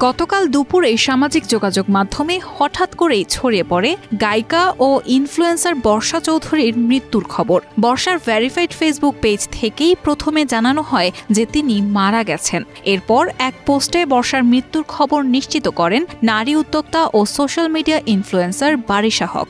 গতকাল দুপুরে সামাজিক যোগাযোগ মাধ্যমে হঠাৎ করেই ছড়িয়ে পড়ে গায়িকা ও ইনফ্লুয়েন্সার বর্ষা চৌধুরীর মৃত্যুর খবর। বর্ষার ভেরিফাইড ফেসবুক পেজ থেকেই প্রথমে জানানো হয় যে তিনি মারা গেছেন। এরপর এক পোস্টে বর্ষার মৃত্যুর খবর নিশ্চিত করেন নারী উদ্যোক্তা ও সোশ্যাল মিডিয়া ইনফ্লুয়েন্সার বারিশা হক।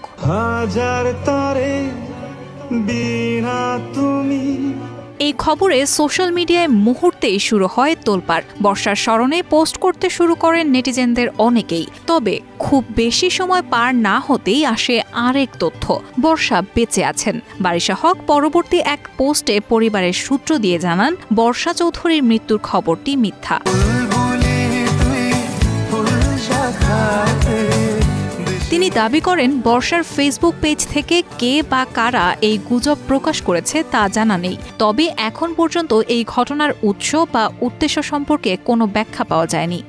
এই খবরে সোশ্যাল মিডিয়ায় মুহূর্তেই শুরু হয় তোলপাড়। বর্ষার স্মরণে পোস্ট করতে শুরু করেন নেটিজেনদের অনেকেই। তবে খুব বেশি সময় পার না হতেই আসে আরেক তথ্য, বর্ষা বেঁচে আছেন। বারিশা হক পরবর্তী এক পোস্টে পরিবারের সূত্র দিয়ে জানান, বর্ষা চৌধুরীর মৃত্যুর খবরটি মিথ্যা। তিনি দাবি করেন, বর্ষার ফেসবুক পেজ থেকে কে বা কারা এই গুজব প্রকাশ করেছে তা জানা নেই। তবে এখন পর্যন্ত এই ঘটনার উৎস বা উদ্দেশ্য সম্পর্কে কোনো ব্যাখ্যা পাওয়া যায়নি।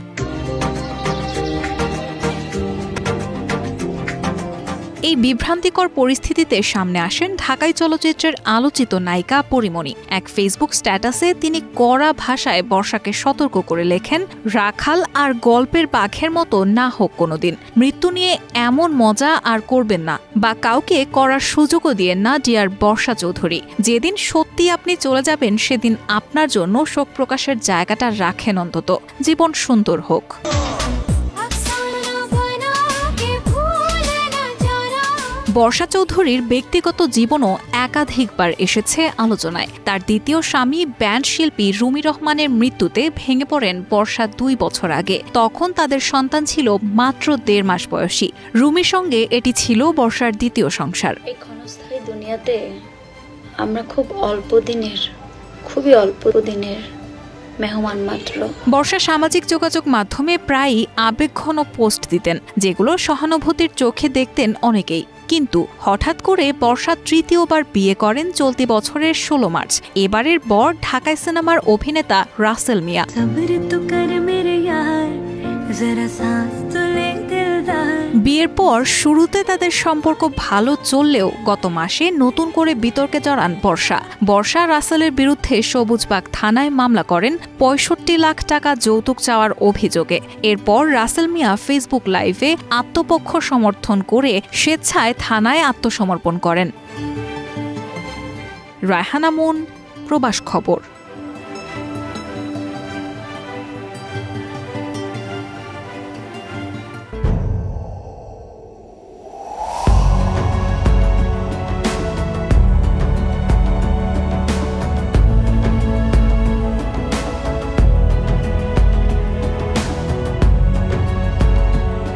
এই বিভ্রান্তিকর পরিস্থিতিতে সামনে আসেন ঢাকাই চলচ্চিত্রের আলোচিত নায়িকা পরিমণি। এক ফেসবুক স্ট্যাটাসে তিনি কড়া ভাষায় বর্ষাকে সতর্ক করে লেখেন, রাখাল আর গল্পের বাঘের মতো না হোক কোনোদিন। মৃত্যু নিয়ে এমন মজা আর করবেন না, বা কাউকে করার সুযোগও দিয়েন না ডিয়ার বর্ষা চৌধুরী। যেদিন সত্যি আপনি চলে যাবেন সেদিন আপনার জন্য শোক প্রকাশের জায়গাটা রাখেন অন্তত। জীবন সুন্দর হোক। বর্ষা চৌধুরীর ব্যক্তিগত জীবনও একাধিকবার এসেছে আলোচনায়। তার দ্বিতীয় স্বামী ব্যান্ড শিল্পী রুমি রহমানের মৃত্যুতে ভেঙে পড়েন বর্ষা 2 বছর আগে। তখন তাদের সন্তান ছিল মাত্র 1.5 মাস বয়সী। রুমির সঙ্গে এটি ছিল বর্ষার দ্বিতীয় সংসার। এই ক্ষণস্থায়ী দুনিয়াতে আমরা খুবই অল্প দিনের মেহমান মাত্র। বর্ষা সামাজিক যোগাযোগ মাধ্যমে প্রায়ই আবেগঘন পোস্ট দিতেন, যেগুলো সহানুভূতির চোখে দেখতেন অনেকেই। কিন্তু হঠাৎ করে বর্ষা তৃতীয়বার বিয়ে করেন চলতি বছরের 16 মার্চ। এবারের বর ঢাকাই সিনেমার অভিনেতা রাসেল মিয়া। বিয়ের পর শুরুতে তাদের সম্পর্ক ভালো চললেও গত মাসে নতুন করে বিতর্কে জড়ান বর্ষা রাসেলের বিরুদ্ধে সবুজবাগ থানায় মামলা করেন 65 লাখ টাকা যৌতুক চাওয়ার অভিযোগে। এরপর রাসেল মিয়া ফেসবুক লাইভে আত্মপক্ষ সমর্থন করে স্বেচ্ছায় থানায় আত্মসমর্পণ করেন। রায়হানা মুন, প্রবাস খবর।